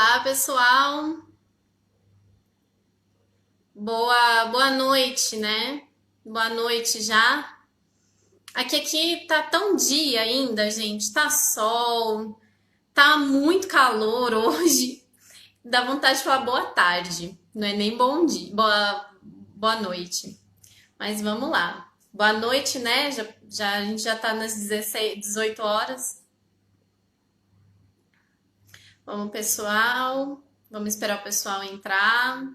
Olá, pessoal. Boa noite, né? Boa noite já. Aqui tá tão dia ainda, gente. Tá sol, tá muito calor hoje. Dá vontade de falar boa tarde. Não é nem bom dia, boa noite. Mas vamos lá. Boa noite, né? A gente já tá nas 16, 18 horas. Vamos, pessoal. Vamos esperar o pessoal entrar.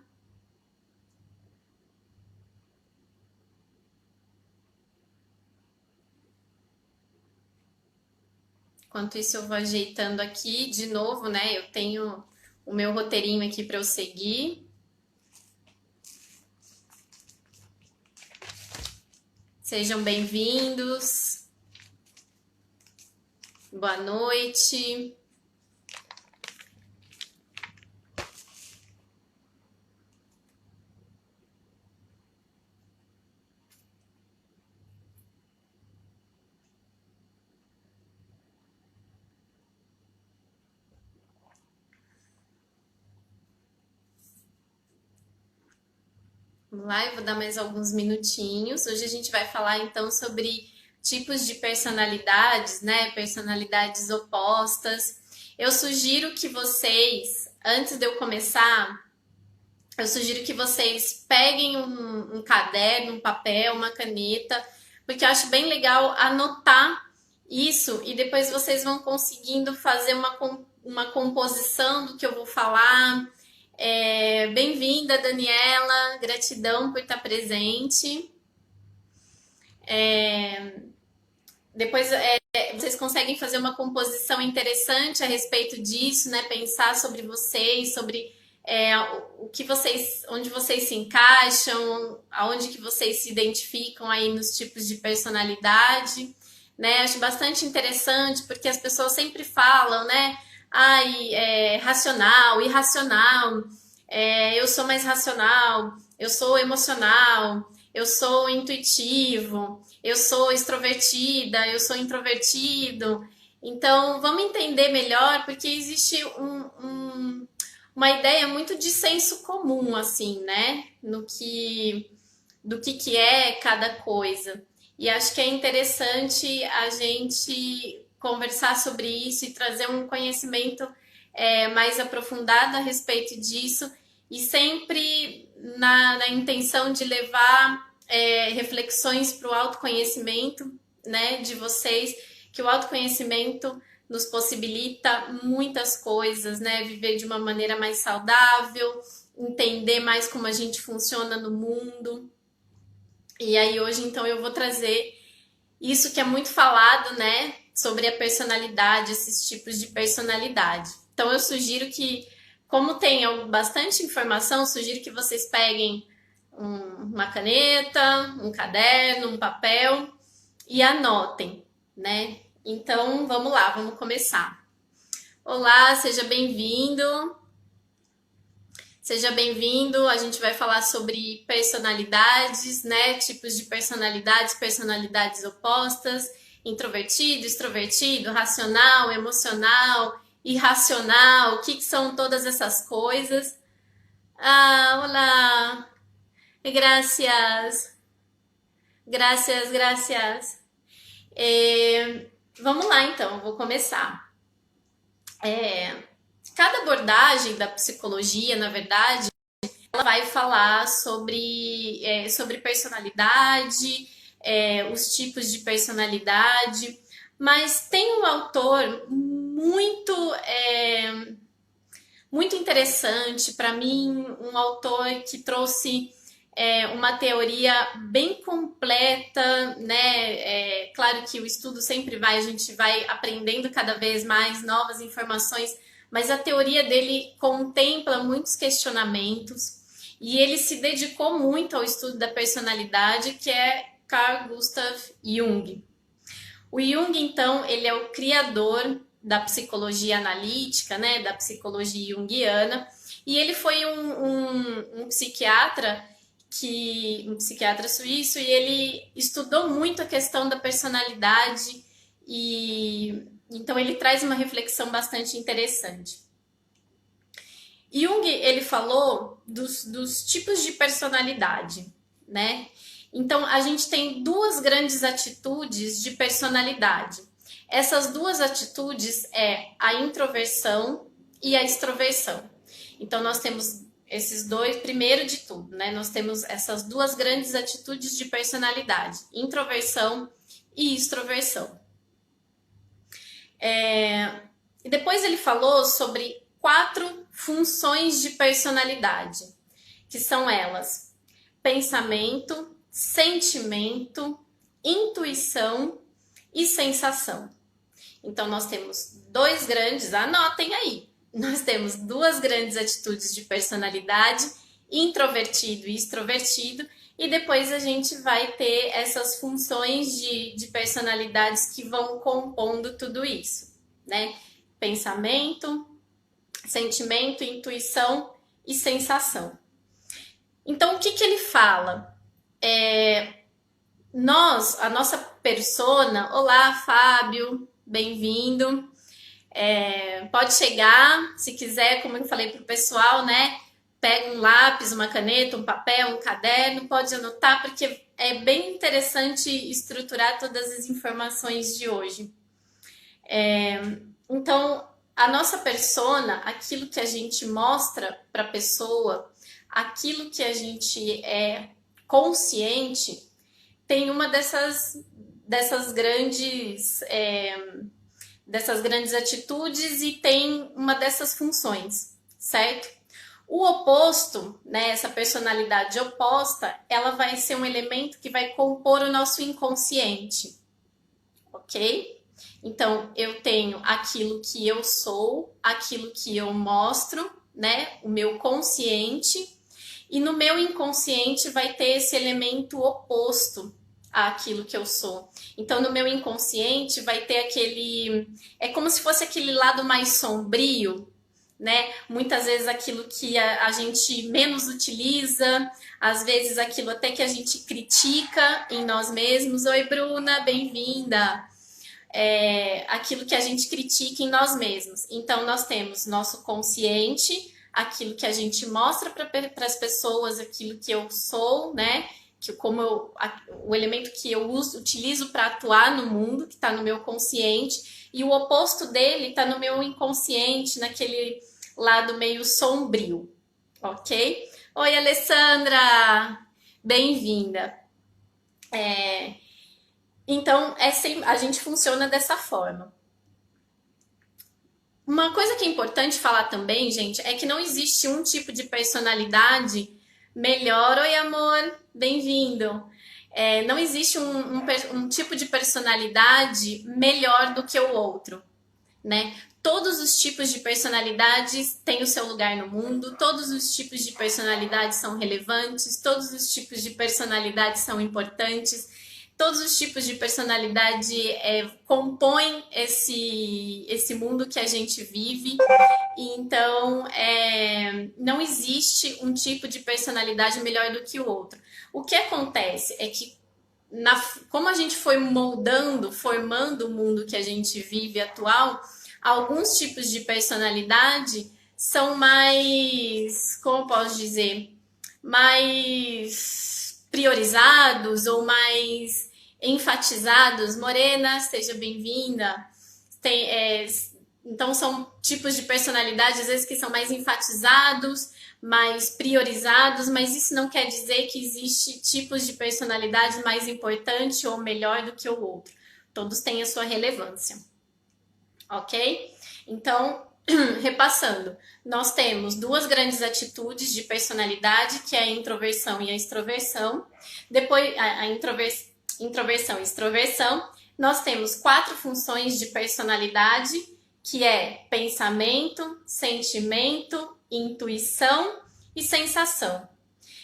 Enquanto isso, eu vou ajeitando aqui de novo, né? Eu tenho o meu roteirinho aqui para eu seguir. Sejam bem-vindos. Boa noite. Vamos lá, eu vou dar mais alguns minutinhos. Hoje a gente vai falar então sobre tipos de personalidades, né? Personalidades opostas. Eu sugiro que vocês, antes de eu começar, eu sugiro que vocês peguem um caderno, um papel, uma caneta, porque eu acho bem legal anotar isso e depois vocês vão conseguindo fazer uma composição do que eu vou falar. Bem-vinda, Daniela, gratidão por estar presente. Depois vocês conseguem fazer uma composição interessante a respeito disso, né? Pensar sobre vocês, sobre o que vocês, onde vocês se encaixam, aonde que vocês se identificam aí nos tipos de personalidade, né? Acho bastante interessante porque as pessoas sempre falam, né? Ai, racional, irracional, eu sou mais racional, eu sou emocional, eu sou intuitivo, eu sou extrovertida, eu sou introvertido. Então, vamos entender melhor, porque existe uma ideia muito de senso comum, assim, né? Do que é cada coisa. E acho que é interessante a gente conversar sobre isso e trazer um conhecimento mais aprofundado a respeito disso e sempre na intenção de levar reflexões para o autoconhecimento, né, de vocês, que o autoconhecimento nos possibilita muitas coisas, né, viver de uma maneira mais saudável, entender mais como a gente funciona no mundo. E aí hoje então eu vou trazer isso que é muito falado, né, sobre a personalidade, esses tipos de personalidade. Então eu sugiro que, como tem bastante informação, sugiro que vocês peguem uma caneta, um caderno, um papel e anotem, né? Então vamos lá, vamos começar. Olá, seja bem-vindo. Seja bem-vindo. A gente vai falar sobre personalidades, né? Tipos de personalidades, personalidades opostas, introvertido, extrovertido, racional, emocional, irracional. O que são todas essas coisas? Ah, olá. Gracias. Gracias, gracias. Vamos lá, então. Eu vou começar. Cada abordagem da psicologia, na verdade, ela vai falar sobre personalidade, os tipos de personalidade, mas tem um autor muito interessante para mim, um autor que trouxe uma teoria bem completa, né? Claro que o estudo sempre a gente vai aprendendo cada vez mais novas informações, mas a teoria dele contempla muitos questionamentos e ele se dedicou muito ao estudo da personalidade, que é Carl Gustav Jung. O Jung, então, ele é o criador da psicologia analítica, né, da psicologia junguiana, e ele foi um psiquiatra um psiquiatra suíço, e ele estudou muito a questão da personalidade, e então ele traz uma reflexão bastante interessante. Jung, ele falou dos tipos de personalidade, né? Então, a gente tem duas grandes atitudes de personalidade. Essas duas atitudes é a introversão e a extroversão. Então, nós temos esses dois, primeiro de tudo, né? Nós temos essas duas grandes atitudes de personalidade, introversão e extroversão. E depois ele falou sobre 4 funções de personalidade, que são elas: pensamento, sentimento, intuição e sensação. Então, nós temos dois grandes, anotem aí, nós temos duas grandes atitudes de personalidade, introvertido e extrovertido, e depois a gente vai ter essas funções de personalidades que vão compondo tudo isso, né? Pensamento, sentimento, intuição e sensação. Então, o que ele fala? A nossa persona, olá, Fábio, bem-vindo. Pode chegar, se quiser, como eu falei para o pessoal, né? Pega um lápis, uma caneta, um papel, um caderno, pode anotar, porque é bem interessante estruturar todas as informações de hoje. Então, a nossa persona, aquilo que a gente mostra para a pessoa, aquilo que a gente é consciente, tem uma dessas grandes atitudes e tem uma dessas funções, certo? O oposto, né, essa personalidade oposta, ela vai ser um elemento que vai compor o nosso inconsciente, ok? Então, eu tenho aquilo que eu sou, aquilo que eu mostro, né, o meu consciente, e no meu inconsciente vai ter esse elemento oposto àquilo que eu sou. Então, no meu inconsciente vai ter aquele... É como se fosse aquele lado mais sombrio, né? Muitas vezes aquilo que a gente menos utiliza, às vezes aquilo até que a gente critica em nós mesmos. Oi, Bruna, bem-vinda! Aquilo que a gente critica em nós mesmos. Então, nós temos nosso consciente, aquilo que a gente mostra para as pessoas, aquilo que eu sou, né? O elemento que eu utilizo para atuar no mundo, que está no meu consciente, e o oposto dele está no meu inconsciente, naquele lado meio sombrio, ok? Oi, Alessandra! Bem-vinda! Então, a gente funciona dessa forma. Uma coisa que é importante falar também, gente, é que não existe um tipo de personalidade melhor. Oi, amor, bem-vindo. Não existe um tipo de personalidade melhor do que o outro, né? Todos os tipos de personalidades têm o seu lugar no mundo, todos os tipos de personalidades são relevantes, todos os tipos de personalidades são importantes. Todos os tipos de personalidade compõem esse mundo que a gente vive. Então, não existe um tipo de personalidade melhor do que o outro. O que acontece é que, como a gente foi formando o mundo que a gente vive atual, alguns tipos de personalidade são mais, como posso dizer, mais priorizados ou mais enfatizados. Morena, seja bem-vinda. Então, são tipos de personalidade, às vezes, que são mais enfatizados, mais priorizados, mas isso não quer dizer que existe tipos de personalidade mais importante ou melhor do que o outro. Todos têm a sua relevância, ok? Então, repassando, nós temos duas grandes atitudes de personalidade, que é a introversão e a extroversão. Depois, a introversão e extroversão. Nós temos 4 funções de personalidade, que é pensamento, sentimento, intuição e sensação.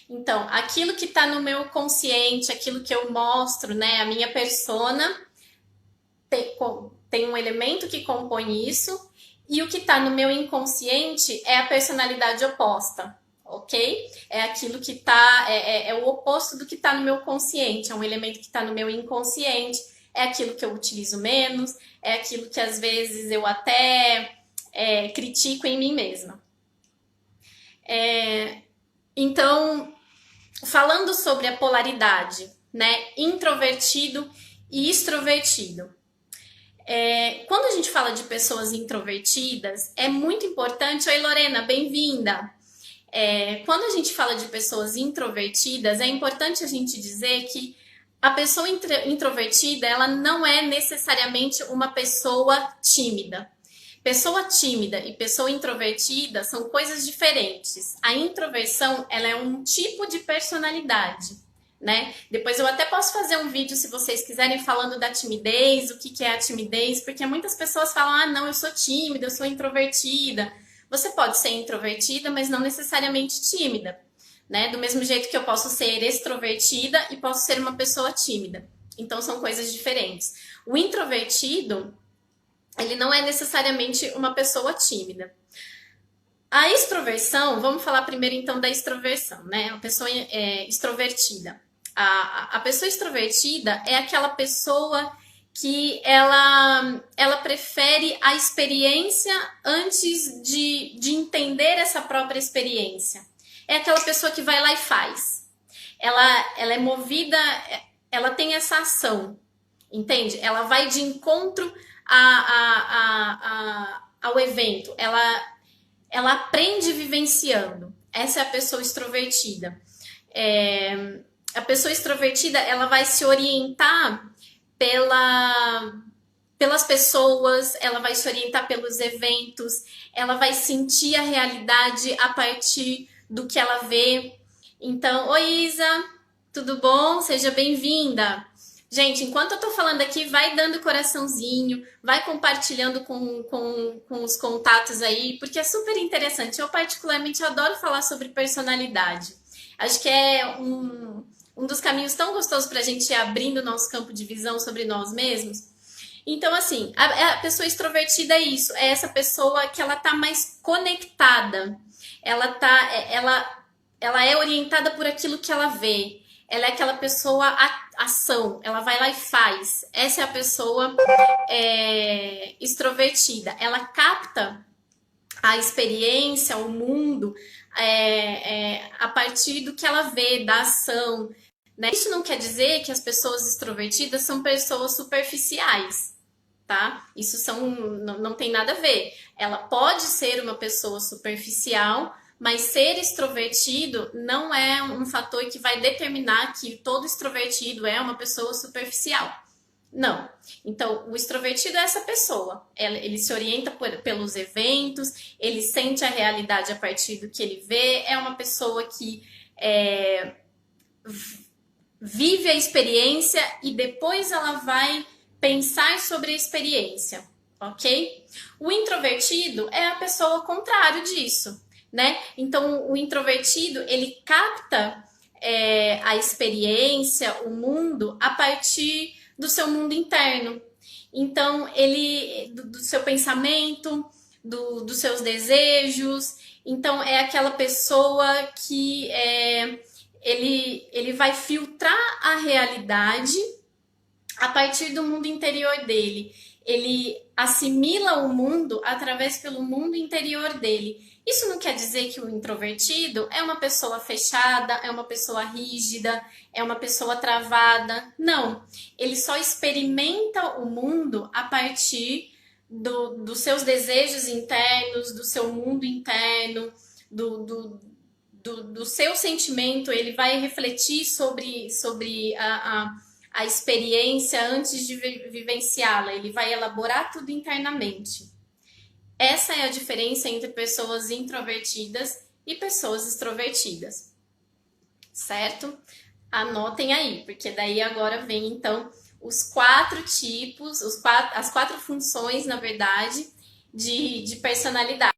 Então, aquilo que está no meu consciente, aquilo que eu mostro, né, a minha persona, tem um elemento que compõe isso, e o que está no meu inconsciente é a personalidade oposta, ok? É aquilo que está, é o oposto do que está no meu consciente, é um elemento que está no meu inconsciente, é aquilo que eu utilizo menos, é aquilo que às vezes eu até critico em mim mesma. Então, falando sobre a polaridade, né? Introvertido e extrovertido. Quando a gente fala de pessoas introvertidas, é muito importante. Oi, Lorena, bem-vinda. Quando a gente fala de pessoas introvertidas, é importante a gente dizer que a pessoa introvertida, ela não é necessariamente uma pessoa tímida. Pessoa tímida e pessoa introvertida são coisas diferentes. A introversão, ela é um tipo de personalidade, né? Depois eu até posso fazer um vídeo, se vocês quiserem, falando da timidez, o que é a timidez, porque muitas pessoas falam, ah, não, eu sou tímida, eu sou introvertida. Você pode ser introvertida, mas não necessariamente tímida, né? Do mesmo jeito que eu posso ser extrovertida e posso ser uma pessoa tímida. Então, são coisas diferentes. O introvertido, ele não é necessariamente uma pessoa tímida. A extroversão, vamos falar primeiro então da extroversão, né? A pessoa extrovertida. A pessoa extrovertida é aquela pessoa que ela prefere a experiência antes de entender essa própria experiência. É aquela pessoa que vai lá e faz. Ela é movida, ela tem essa ação, entende? Ela vai de encontro ao evento. Ela aprende vivenciando. Essa é a pessoa extrovertida. A pessoa extrovertida, ela vai se orientar pelas pessoas, ela vai se orientar pelos eventos, ela vai sentir a realidade a partir do que ela vê. Então, oi Isa, tudo bom? Seja bem-vinda. Gente, enquanto eu tô falando aqui, vai dando coraçãozinho, vai compartilhando com os contatos aí, porque é super interessante. Eu, particularmente, adoro falar sobre personalidade. Acho que é um dos caminhos tão gostosos para a gente ir abrindo o nosso campo de visão sobre nós mesmos. Então, assim, a pessoa extrovertida é isso, é essa pessoa que ela tá mais conectada, ela é orientada por aquilo que ela vê. Ela é aquela pessoa ação, ela vai lá e faz. Essa é a pessoa extrovertida. Ela capta a experiência, o mundo, a partir do que ela vê, da ação. Né? Isso não quer dizer que as pessoas extrovertidas são pessoas superficiais, tá? Isso não tem nada a ver. Ela pode ser uma pessoa superficial, mas ser extrovertido não é um fator que vai determinar que todo extrovertido é uma pessoa superficial. Não. Então, o extrovertido é essa pessoa. Ele se orienta pelos eventos, ele sente a realidade a partir do que ele vê, é uma pessoa que vive a experiência e depois ela vai pensar sobre a experiência, ok? O introvertido é a pessoa ao contrário disso, né? Então, o introvertido, ele capta a experiência, o mundo, a partir do seu mundo interno. Então, ele do seu pensamento, dos seus desejos. Então, é aquela pessoa que ele vai filtrar a realidade a partir do mundo interior dele. Ele assimila o mundo através pelo mundo interior dele. Isso não quer dizer que o introvertido é uma pessoa fechada, é uma pessoa rígida, é uma pessoa travada. Não. Ele só experimenta o mundo a partir dos seus desejos internos, do seu mundo interno, do seu sentimento. Ele vai refletir sobre a experiência antes de vivenciá-la. Ele vai elaborar tudo internamente. Essa é a diferença entre pessoas introvertidas e pessoas extrovertidas, certo? Anotem aí, porque daí agora vem então os 4 tipos, as 4 funções, na verdade, de personalidade,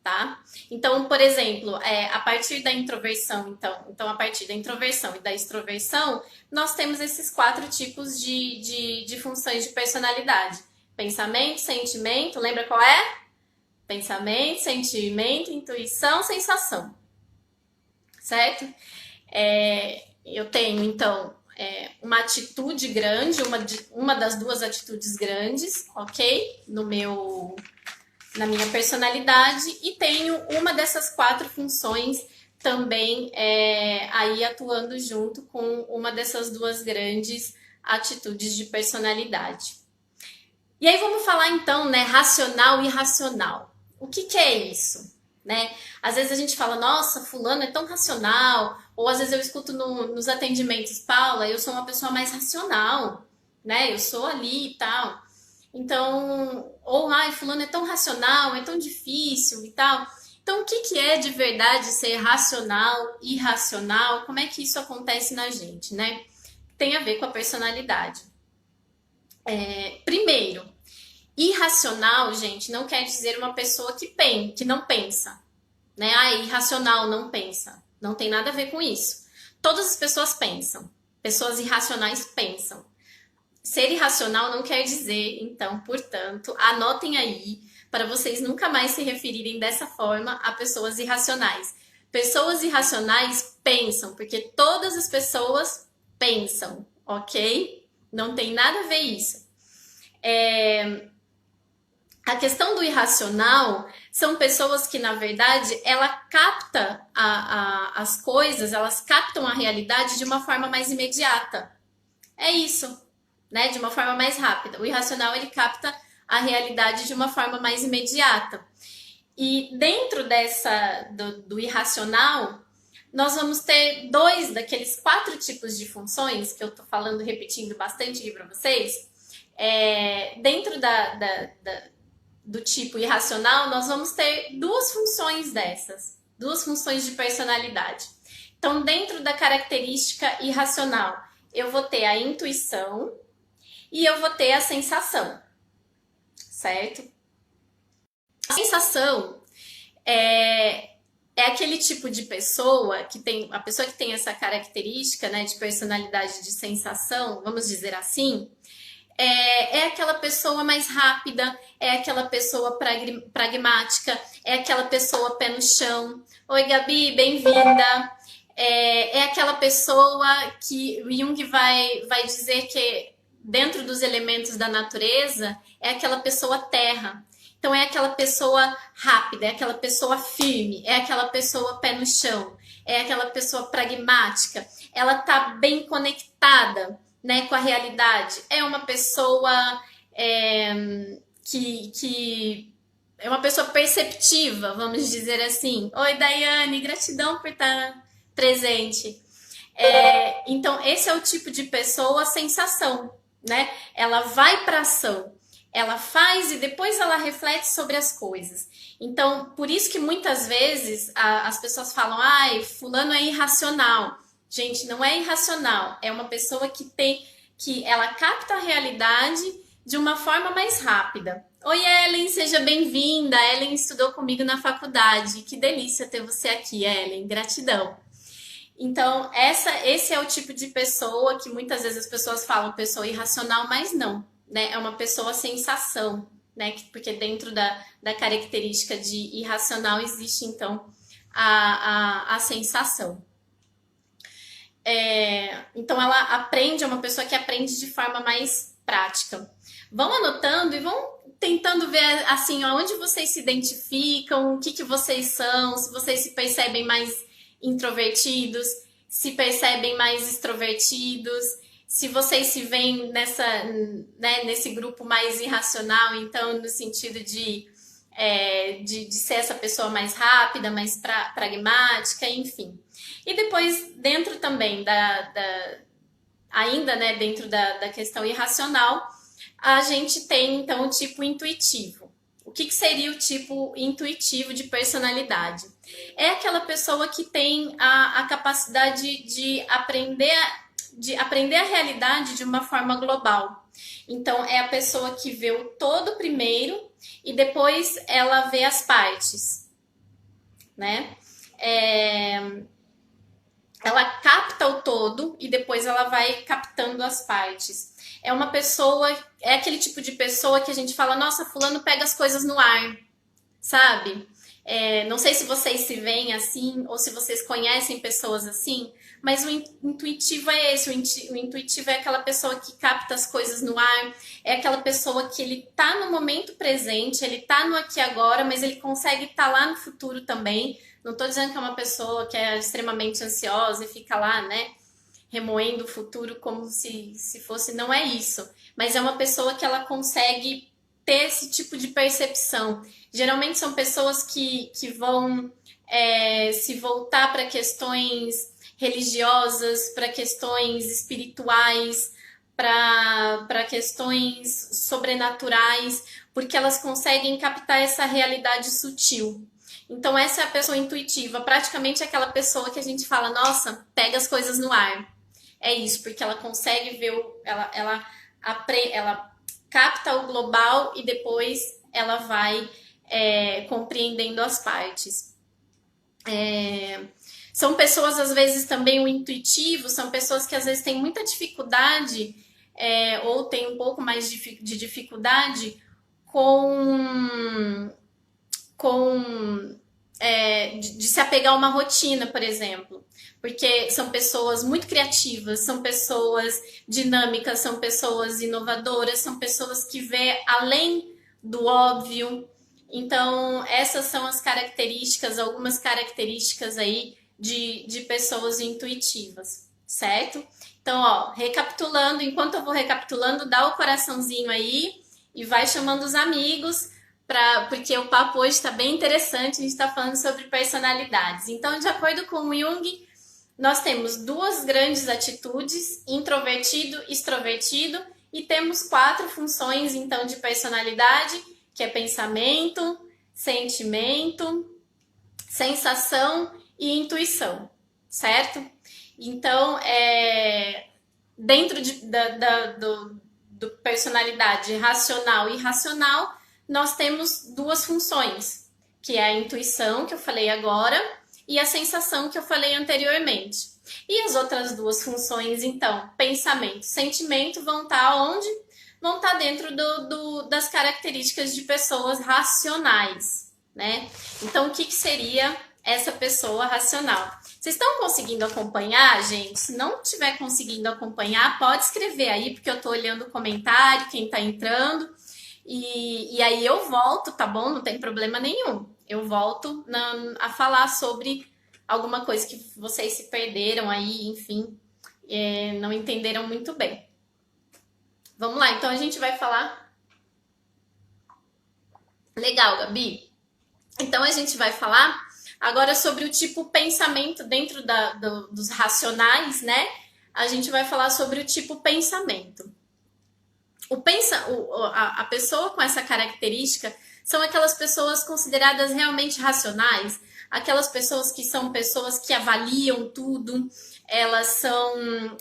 tá? Então, por exemplo, a partir da introversão, então a partir da introversão e da extroversão, nós temos esses 4 tipos de funções de personalidade. Pensamento, sentimento, lembra qual é? Pensamento, sentimento, intuição, sensação. Certo? Eu tenho, então, uma atitude grande, uma das 2 atitudes grandes, ok? na minha personalidade e tenho uma dessas 4 funções também aí atuando junto com uma dessas 2 grandes atitudes de personalidade. E aí vamos falar então, né, racional e irracional. O que é isso? Né? Às vezes a gente fala, nossa, fulano é tão racional, ou às vezes eu escuto nos atendimentos, Paula, eu sou uma pessoa mais racional, né? Eu sou ali e tal. Então, ou ai, fulano é tão racional, é tão difícil e tal. Então, o que é de verdade ser racional, irracional? Como é que isso acontece na gente, né? Tem a ver com a personalidade. Primeiro, irracional, gente, não quer dizer uma pessoa que não pensa, né? Ah, é irracional, não pensa. Não tem nada a ver com isso. Todas as pessoas pensam. Pessoas irracionais pensam. Ser irracional não quer dizer, então, portanto, anotem aí para vocês nunca mais se referirem dessa forma a pessoas irracionais. Pessoas irracionais pensam, porque todas as pessoas pensam, ok? Não tem nada a ver isso. A questão do irracional são pessoas que, na verdade, ela capta as coisas, elas captam a realidade de uma forma mais imediata. É isso, né? De uma forma mais rápida. O irracional, ele capta a realidade de uma forma mais imediata. E dentro do irracional, nós vamos ter 2 daqueles 4 tipos de funções que eu tô falando, repetindo bastante aqui para vocês. Dentro do tipo irracional, nós vamos ter 2 funções dessas, 2 funções de personalidade. Então, dentro da característica irracional, eu vou ter a intuição e eu vou ter a sensação, certo? A sensação é aquele tipo de pessoa que tem, a pessoa que tem essa característica, né, de personalidade de sensação, vamos dizer assim, é aquela pessoa mais rápida, é aquela pessoa pragmática, é aquela pessoa pé no chão. Oi, Gabi, bem-vinda. É aquela pessoa que o Jung vai dizer que dentro dos elementos da natureza é aquela pessoa terra. Então é aquela pessoa rápida, é aquela pessoa firme, é aquela pessoa pé no chão, é aquela pessoa pragmática. Ela tá bem conectada, né, com a realidade. É uma pessoa que é uma pessoa perceptiva, vamos dizer assim. Oi, Daiane, gratidão por estar presente. Então, esse é o tipo de pessoa sensação, né? Ela vai para ação, ela faz e depois ela reflete sobre as coisas. Então, por isso que muitas vezes as pessoas falam, ai, fulano é irracional. Gente, não é irracional, é uma pessoa que ela capta a realidade de uma forma mais rápida. Oi, Ellen, seja bem-vinda. Ellen estudou comigo na faculdade. Que delícia ter você aqui, Ellen. Gratidão. Então, esse é o tipo de pessoa que muitas vezes as pessoas falam pessoa irracional, mas não, né? É uma pessoa sensação, né? Porque dentro da característica de irracional existe, então, a sensação. Então ela aprende, é uma pessoa que aprende de forma mais prática. Vão anotando e vão tentando ver assim onde vocês se identificam, o que vocês são, se vocês se percebem mais introvertidos, se percebem mais extrovertidos, se vocês se veem nesse grupo mais irracional, então no sentido de ser essa pessoa mais rápida, mais pragmática, enfim. E depois, dentro também ainda, né, dentro da questão irracional, a gente tem, então, o tipo intuitivo. O que seria o tipo intuitivo de personalidade? É aquela pessoa que tem a capacidade de aprender a realidade de uma forma global. Então, é a pessoa que vê o todo primeiro e depois ela vê as partes, né? Ela capta o todo e depois ela vai captando as partes. É aquele tipo de pessoa que a gente fala, nossa, fulano pega as coisas no ar, sabe? Não sei se vocês se veem assim ou se vocês conhecem pessoas assim, mas o intuitivo é esse. O intuitivo é aquela pessoa que capta as coisas no ar, é aquela pessoa que ele tá no momento presente, ele tá no aqui e agora, mas ele consegue estar lá no futuro também. Não tô dizendo que é uma pessoa que é extremamente ansiosa e fica lá, né, remoendo o futuro como se fosse. Não é isso. Mas é uma pessoa que ela consegue ter esse tipo de percepção. Geralmente são pessoas que vão se voltar para questões religiosas, para questões espirituais, para questões sobrenaturais, porque elas conseguem captar essa realidade sutil. Então, essa é a pessoa intuitiva, praticamente aquela pessoa que a gente fala, nossa, pega as coisas no ar. É isso, porque ela consegue ver, ela capta o global e depois ela vai compreendendo as partes. São pessoas, às vezes, também o intuitivo, são pessoas que às vezes têm muita dificuldade ou têm um pouco mais de dificuldade com de se apegar a uma rotina, por exemplo. Porque são pessoas muito criativas, são pessoas dinâmicas, são pessoas inovadoras, são pessoas que vê além do óbvio. Então, essas são as características, algumas características aí de pessoas intuitivas, certo? Então, ó, recapitulando, enquanto eu vou recapitulando, dá o coraçãozinho aí e vai chamando os amigos, porque o papo hoje está bem interessante, a gente está falando sobre personalidades. Então, de acordo com o Jung, nós temos duas grandes atitudes, introvertido, extrovertido, e temos 4 funções, então, de personalidade, que é pensamento, sentimento, sensação e intuição, certo? Então, dentro do personalidade racional e irracional, nós temos 2 funções, que é a intuição, que eu falei agora, e a sensação, que eu falei anteriormente. E as outras 2 funções, então, pensamento e sentimento, vão estar onde? Vão estar dentro das características de pessoas racionais, né? Então, o que seria essa pessoa racional? Vocês estão conseguindo acompanhar, gente? Se não estiver conseguindo acompanhar, pode escrever aí, porque eu estou olhando o comentário, quem está entrando. E aí eu volto, tá bom? Não tem problema nenhum. Eu volto a falar sobre alguma coisa que vocês se perderam aí, enfim, não entenderam muito bem. Vamos lá, então a gente vai falar. Legal, Gabi. Então a gente vai falar agora sobre o tipo pensamento dentro dos racionais, né? A gente vai falar sobre o tipo pensamento. A pessoa com essa característica são aquelas pessoas consideradas realmente racionais, aquelas pessoas que avaliam tudo, elas são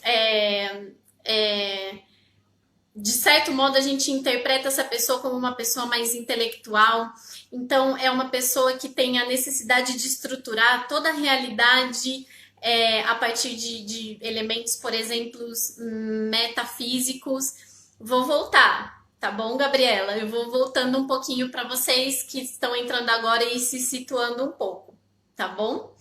de certo modo a gente interpreta essa pessoa como uma pessoa mais intelectual. Então é uma pessoa que tem a necessidade de estruturar toda a realidade a partir de elementos, por exemplo, metafísicos. Vou voltar, tá bom, Gabriela? Eu vou voltando um pouquinho para vocês que estão entrando agora e se situando um pouco, tá bom?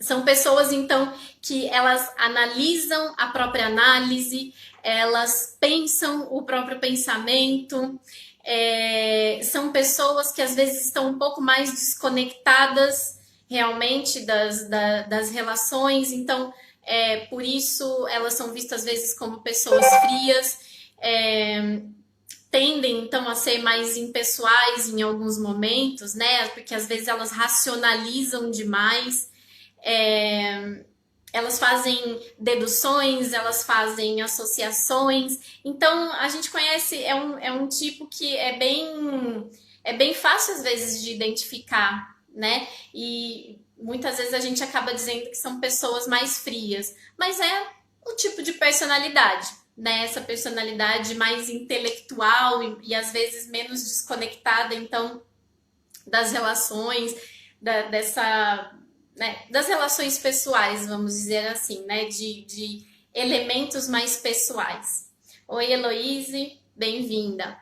São pessoas, então, que elas analisam a própria análise, elas pensam o próprio pensamento, são pessoas que às vezes estão um pouco mais desconectadas realmente das relações, então por isso elas são vistas às vezes como pessoas frias, tendem então a ser mais impessoais em alguns momentos, né? Porque às vezes elas racionalizam demais, elas fazem deduções, elas fazem associações. Então a gente conhece, é um tipo que é bem fácil às vezes de identificar, né? E muitas vezes a gente acaba dizendo que são pessoas mais frias, mas é o tipo de personalidade, né? Essa personalidade mais intelectual e às vezes menos desconectada, então, das relações, das relações pessoais, vamos dizer assim, né? De elementos mais pessoais. Oi, Heloíse, bem-vinda.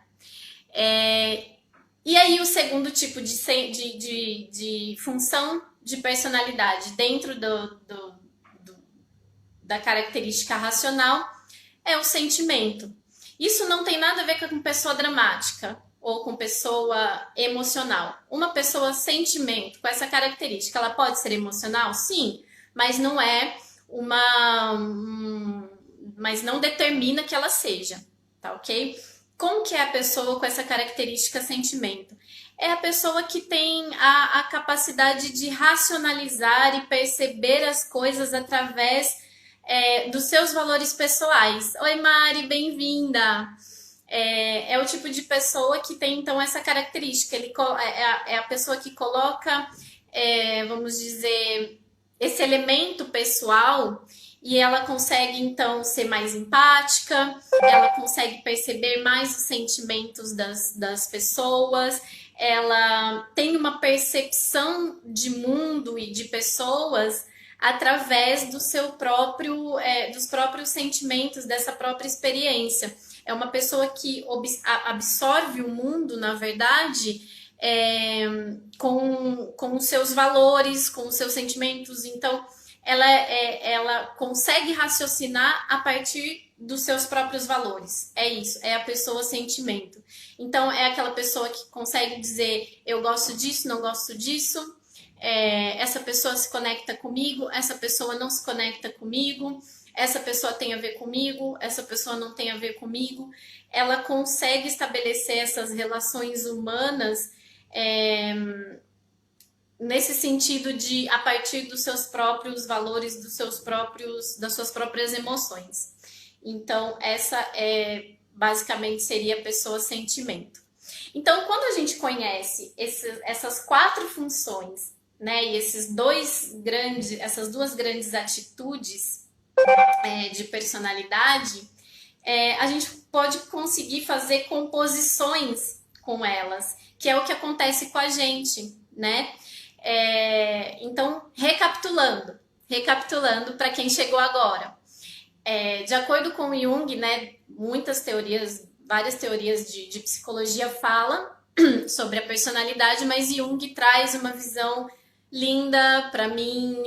E aí, o segundo tipo de função de personalidade dentro da característica racional é o sentimento. Isso não tem nada a ver com pessoa dramática ou com pessoa emocional. Uma pessoa sentimento, com essa característica, ela pode ser emocional? Sim, mas não é mas não determina que ela seja, tá ok? Como que é a pessoa com essa característica sentimento? É a pessoa que tem a capacidade de racionalizar e perceber as coisas através dos seus valores pessoais. Oi, Mari, bem-vinda! É o tipo de pessoa que tem, então, essa característica. É a pessoa que coloca, vamos dizer, esse elemento pessoal e ela consegue, então, ser mais empática, ela consegue perceber mais os sentimentos das pessoas, ela tem uma percepção de mundo e de pessoas através do seu próprio, dos próprios sentimentos, dessa própria experiência. É uma pessoa que absorve o mundo, na verdade, com os seus valores, com os seus sentimentos. Então, ela consegue raciocinar a partir dos seus próprios valores. É isso, é a pessoa sentimento. Então, é aquela pessoa que consegue dizer: eu gosto disso, não gosto disso. Essa pessoa se conecta comigo, essa pessoa não se conecta comigo, essa pessoa tem a ver comigo, essa pessoa não tem a ver comigo. Ela consegue estabelecer essas relações humanas nesse sentido de a partir dos seus próprios valores, das suas próprias emoções. Então, essa basicamente seria a pessoa sentimento. Então, quando a gente conhece essas 4 funções, né, e essas duas grandes atitudes de personalidade, a gente pode conseguir fazer composições com elas, que é o que acontece com a gente, né? Então, recapitulando para quem chegou agora. De acordo com Jung, né, várias teorias de psicologia falam sobre a personalidade, mas Jung traz uma visão linda para mim,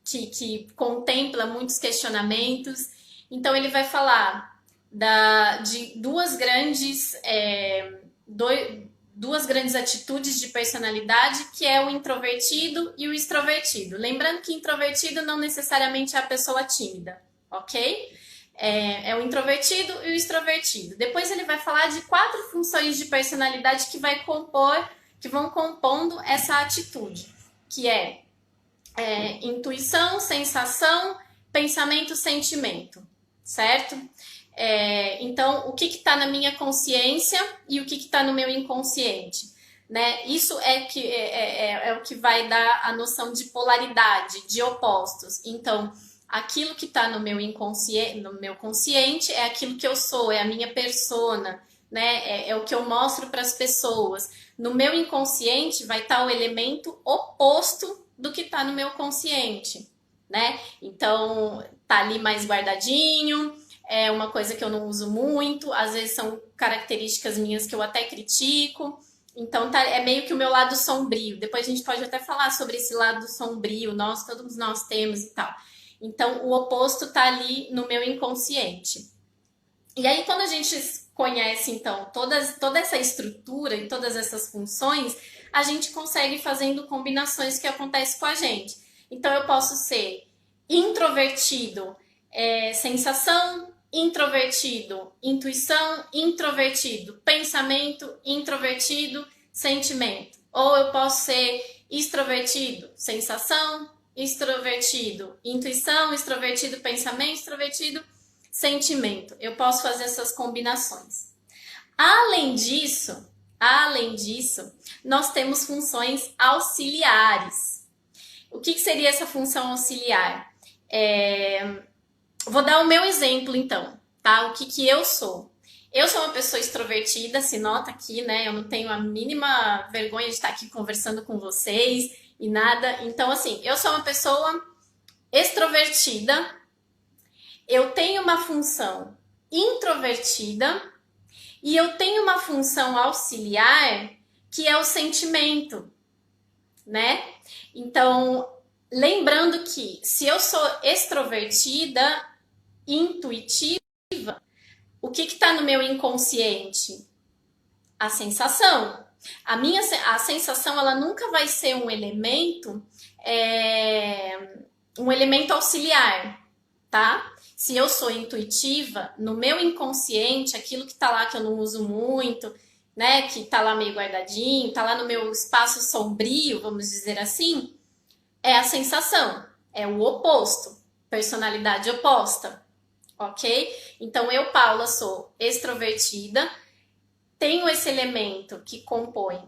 que contempla muitos questionamentos. Então, ele vai falar de duas grandes atitudes de personalidade, que é o introvertido e o extrovertido. Lembrando que introvertido não necessariamente é a pessoa tímida, ok? É o introvertido e o extrovertido. Depois ele vai falar de 4 funções de personalidade que vão compondo essa atitude, que é intuição, sensação, pensamento, sentimento, certo? Então, o que está na minha consciência e o que está no meu inconsciente, né? Isso é o que vai dar a noção de polaridade, de opostos. Então, aquilo que está no meu consciente é aquilo que eu sou, é a minha persona, né? É o que eu mostro para as pessoas. No meu inconsciente vai estar o elemento oposto do que está no meu consciente, né? Então, tá ali mais guardadinho, é uma coisa que eu não uso muito, às vezes são características minhas que eu até critico. Então, é meio que o meu lado sombrio. Depois a gente pode até falar sobre esse lado sombrio, todos nós temos e tal. Então, o oposto tá ali no meu inconsciente. E aí, quando a gente conhece, então, toda essa estrutura e todas essas funções, a gente consegue fazendo combinações que acontecem com a gente. Então, eu posso ser introvertido, sensação, introvertido, intuição, introvertido, pensamento, introvertido, sentimento. Ou eu posso ser extrovertido, sensação, extrovertido, intuição, extrovertido, pensamento, extrovertido, sentimento. Eu posso fazer essas combinações. Além disso, nós temos funções auxiliares. O que seria essa função auxiliar? Vou dar o meu exemplo, então, tá? O que eu sou? Eu sou uma pessoa extrovertida, se nota aqui, né? Eu não tenho a mínima vergonha de estar aqui conversando com vocês e nada. Então, assim, eu sou uma pessoa extrovertida, eu tenho uma função introvertida E eu tenho uma função auxiliar que é o sentimento, né? Então, lembrando que se eu sou extrovertida, intuitiva, o que está no meu inconsciente? A sensação. A sensação, ela nunca vai ser um elemento auxiliar, tá? Se eu sou intuitiva, no meu inconsciente, aquilo que tá lá que eu não uso muito, né, que tá lá meio guardadinho, tá lá no meu espaço sombrio, vamos dizer assim, é a sensação, é o oposto, personalidade oposta, ok? Então eu, Paula, sou extrovertida, tenho esse elemento que compõe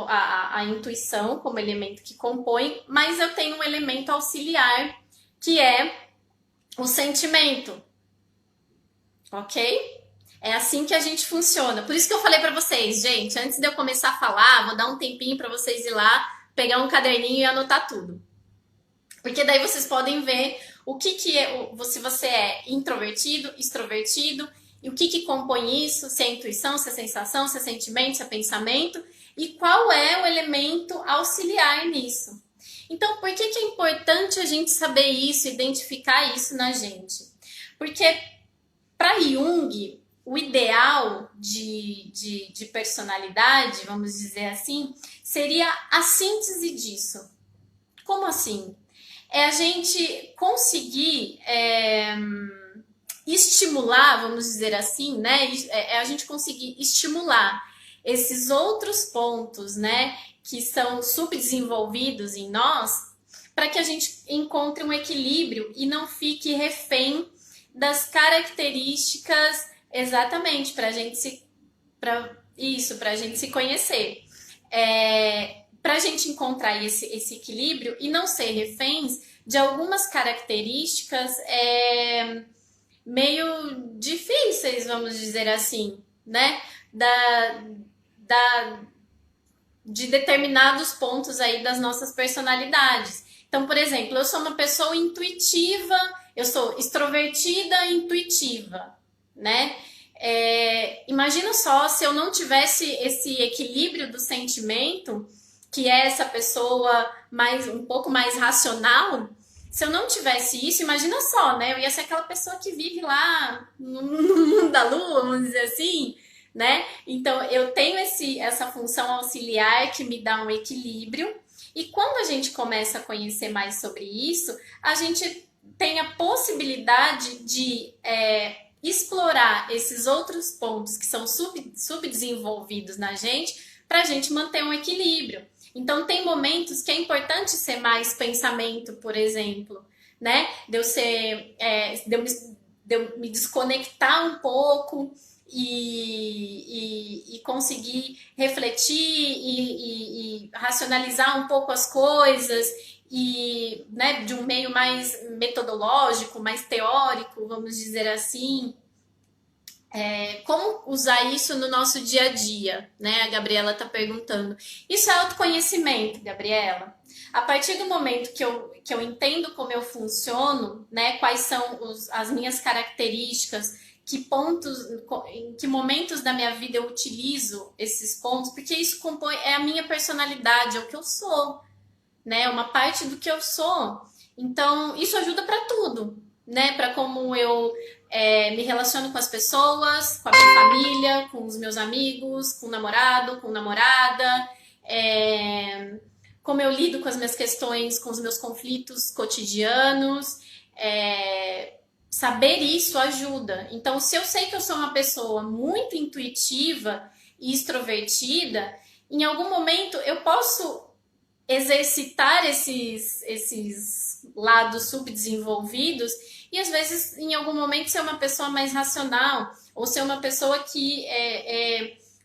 a intuição como elemento que compõe, mas eu tenho um elemento auxiliar que é o sentimento, ok? É assim que a gente funciona. Por isso que eu falei para vocês, gente, antes de eu começar a falar, vou dar um tempinho para vocês ir lá, pegar um caderninho e anotar tudo. Porque daí vocês podem ver o que é, se você é introvertido, extrovertido, e o que compõe isso, se é intuição, se é sensação, se é sentimento, se é pensamento, e qual é o elemento auxiliar nisso. Então, por que é importante a gente saber isso, identificar isso na gente? Porque para Jung, o ideal de personalidade, vamos dizer assim, seria a síntese disso. Como assim? É a gente conseguir estimular, vamos dizer assim, né? É a gente conseguir estimular esses outros pontos, né? Que são subdesenvolvidos em nós, para que a gente encontre um equilíbrio e não fique refém das características, exatamente, para a gente se. Para a gente se conhecer. Para a gente encontrar esse equilíbrio e não ser reféns de algumas características meio difíceis, vamos dizer assim, né? De determinados pontos aí das nossas personalidades. Então, por exemplo, eu sou uma pessoa intuitiva, eu sou extrovertida e intuitiva, né? Imagina só se eu não tivesse esse equilíbrio do sentimento, que é essa pessoa um pouco mais racional. Se eu não tivesse isso, imagina só, né? Eu ia ser aquela pessoa que vive lá no mundo da lua, vamos dizer assim, né? Então, eu tenho essa função auxiliar que me dá um equilíbrio. E quando a gente começa a conhecer mais sobre isso, a gente tem a possibilidade de explorar esses outros pontos que são subdesenvolvidos na gente, para a gente manter um equilíbrio. Então, tem momentos que é importante ser mais pensamento, por exemplo, né? De eu me desconectar um pouco e conseguir refletir e racionalizar um pouco as coisas, e, né, de um meio mais metodológico, mais teórico, vamos dizer assim. Como usar isso no nosso dia a dia, né? A Gabriela está perguntando. Isso é autoconhecimento, Gabriela. A partir do momento que eu entendo como eu funciono, né? Quais são as minhas características, em que momentos da minha vida eu utilizo esses pontos, porque isso é a minha personalidade, é o que eu sou, né? Uma parte do que eu sou. Então, isso ajuda para tudo, né? Para como eu me relaciono com as pessoas, com a minha família, com os meus amigos, com o namorado, com namorada, como eu lido com as minhas questões, com os meus conflitos cotidianos. Saber isso ajuda. Então, se eu sei que eu sou uma pessoa muito intuitiva e extrovertida, em algum momento eu posso exercitar esses lados subdesenvolvidos e às vezes em algum momento ser uma pessoa mais racional, ou ser uma pessoa que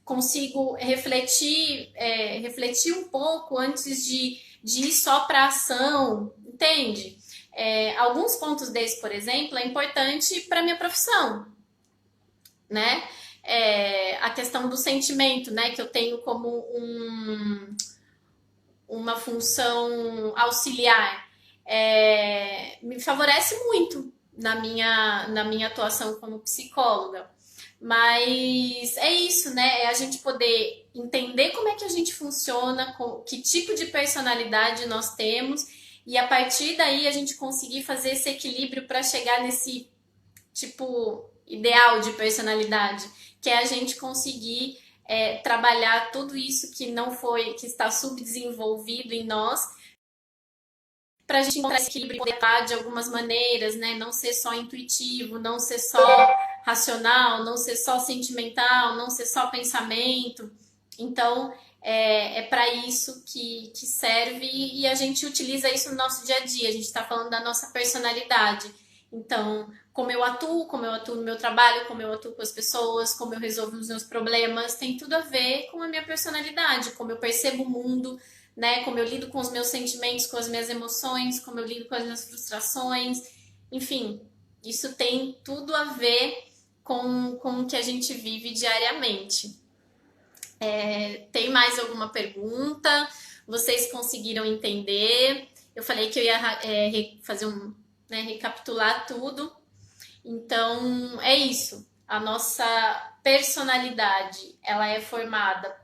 consigo refletir um pouco antes de ir só para ação, entende? Alguns pontos desses, por exemplo, é importante para minha profissão, né? A questão do sentimento, né? Que eu tenho como uma função auxiliar, me favorece muito na minha atuação como psicóloga. Mas é isso, né? É a gente poder entender como é que a gente funciona, que tipo de personalidade nós temos, e a partir daí a gente conseguir fazer esse equilíbrio para chegar nesse tipo ideal de personalidade, que é a gente conseguir trabalhar tudo isso que não foi, que está subdesenvolvido em nós, para a gente encontrar esse equilíbrio e poder atuar de algumas maneiras, né? Não ser só intuitivo, não ser só racional, não ser só sentimental, não ser só pensamento. Então, é para isso que serve e a gente utiliza isso no nosso dia a dia. A gente está falando da nossa personalidade. Então, como eu atuo no meu trabalho, como eu atuo com as pessoas, como eu resolvo os meus problemas, tem tudo a ver com a minha personalidade, como eu percebo o mundo, né? Como eu lido com os meus sentimentos, com as minhas emoções, como eu lido com as minhas frustrações, enfim, isso tem tudo a ver com o que a gente vive diariamente. Tem mais alguma pergunta? Vocês conseguiram entender? Eu falei que eu ia fazer recapitular tudo. Então, é isso. A nossa personalidade, ela é formada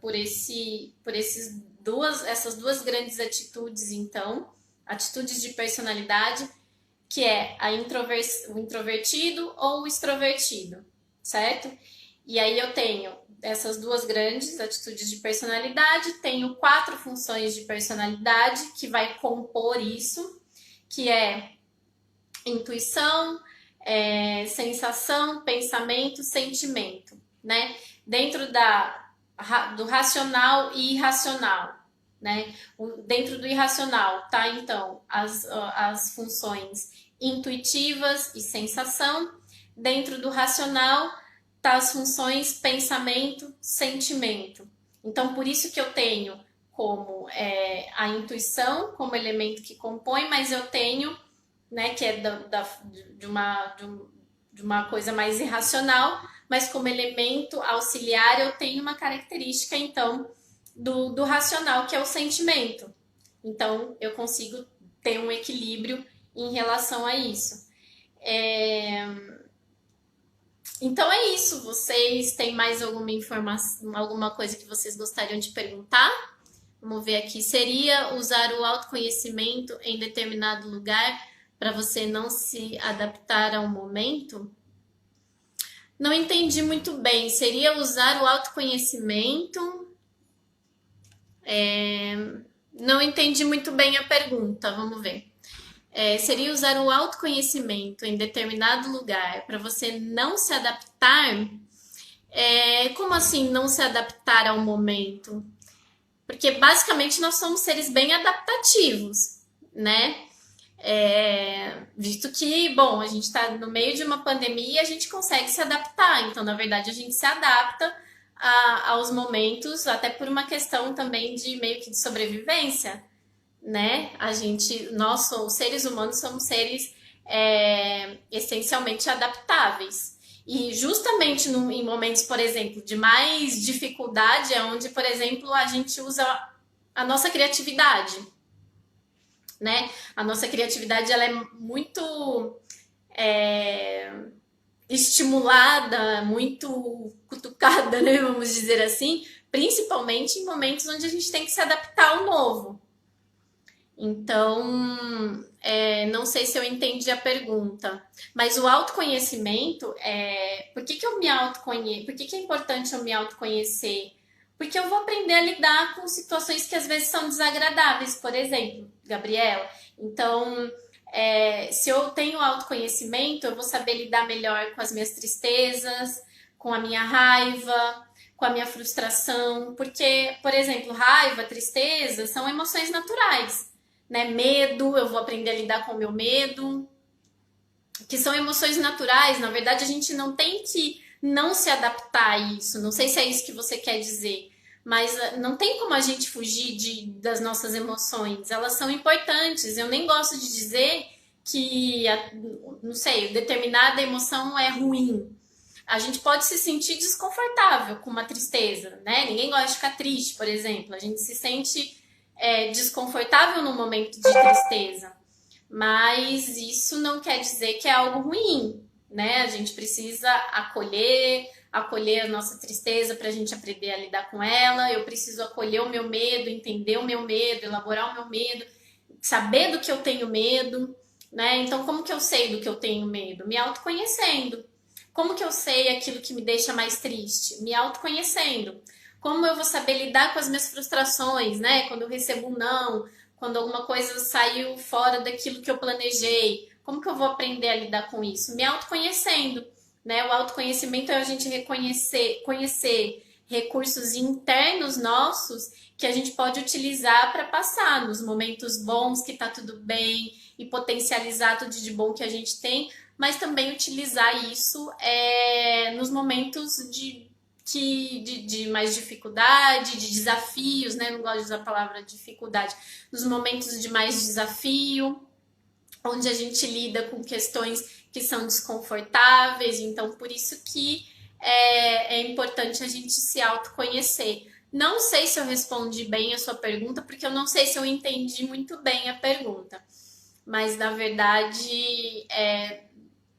essas duas grandes atitudes, então, atitudes de personalidade, que é o introvertido ou o extrovertido, certo? E aí eu tenho essas duas grandes atitudes de personalidade, tenho 4 funções de personalidade que vai compor isso, que é intuição, sensação, pensamento, sentimento, né? Dentro do racional e irracional, né? Dentro do irracional, tá? Então, as funções intuitivas e sensação. Dentro do racional, tá as funções pensamento, sentimento. Então, por isso que eu tenho como a intuição como elemento que compõe, mas eu tenho, né, que é de uma coisa mais irracional, mas como elemento auxiliar eu tenho uma característica, então, do racional, que é o sentimento. Então, eu consigo ter um equilíbrio em relação a isso. Então é isso. Vocês têm mais alguma informação, alguma coisa que vocês gostariam de perguntar? Vamos ver aqui. Seria usar o autoconhecimento em determinado lugar para você não se adaptar ao momento? Não entendi muito bem. Seria usar o autoconhecimento? Não entendi muito bem a pergunta. Vamos ver. Seria usar o autoconhecimento em determinado lugar para você não se adaptar? Como assim não se adaptar ao momento? Porque basicamente nós somos seres bem adaptativos, né? Visto que, bom, a gente está no meio de uma pandemia e a gente consegue se adaptar. Então, na verdade, a gente se adapta aos momentos, até por uma questão também de meio que de sobrevivência, né? Nós, os seres humanos, somos seres essencialmente adaptáveis. E justamente em momentos, por exemplo, de mais dificuldade, é onde, por exemplo, a gente usa a nossa criatividade, né? A nossa criatividade, ela é muito estimulada, muito cutucada, né? Vamos dizer assim, principalmente em momentos onde a gente tem que se adaptar ao novo. Então, não sei se eu entendi a pergunta, mas o autoconhecimento, por que eu me autoconheço? Por que é importante eu me autoconhecer? Porque eu vou aprender a lidar com situações que às vezes são desagradáveis, por exemplo, Gabriela. Então, se eu tenho autoconhecimento, eu vou saber lidar melhor com as minhas tristezas, com a minha raiva, com a minha frustração, porque, por exemplo, raiva, tristeza são emoções naturais, né? Medo, eu vou aprender a lidar com o meu medo, que são emoções naturais. Na verdade, a gente não tem que não se adaptar a isso. Não sei se é isso que você quer dizer, mas não tem como a gente fugir das nossas emoções. Elas são importantes. Eu nem gosto de dizer que, não sei, determinada emoção é ruim. A gente pode se sentir desconfortável com uma tristeza, né? Ninguém gosta de ficar triste, por exemplo. A gente se sente desconfortável no momento de tristeza. Mas isso não quer dizer que é algo ruim, né? A gente precisa acolher, acolher a nossa tristeza para a gente aprender a lidar com ela, eu preciso acolher o meu medo, entender o meu medo, elaborar o meu medo, saber do que eu tenho medo, né? Então, como que eu sei do que eu tenho medo? Me autoconhecendo. Como que eu sei aquilo que me deixa mais triste? Me autoconhecendo. Como eu vou saber lidar com as minhas frustrações, né? Quando eu recebo um não, quando alguma coisa saiu fora daquilo que eu planejei. Como que eu vou aprender a lidar com isso? Me autoconhecendo, né? O autoconhecimento é a gente conhecer recursos internos nossos que a gente pode utilizar para passar nos momentos bons que tá tudo bem e potencializar tudo de bom que a gente tem, mas também utilizar isso nos momentos de mais dificuldade, de desafios, né? Não gosto de usar a palavra dificuldade, nos momentos de mais desafio, onde a gente lida com questões que são desconfortáveis, então por isso que é importante a gente se autoconhecer. Não sei se eu respondi bem a sua pergunta, porque eu não sei se eu entendi muito bem a pergunta, mas na verdade,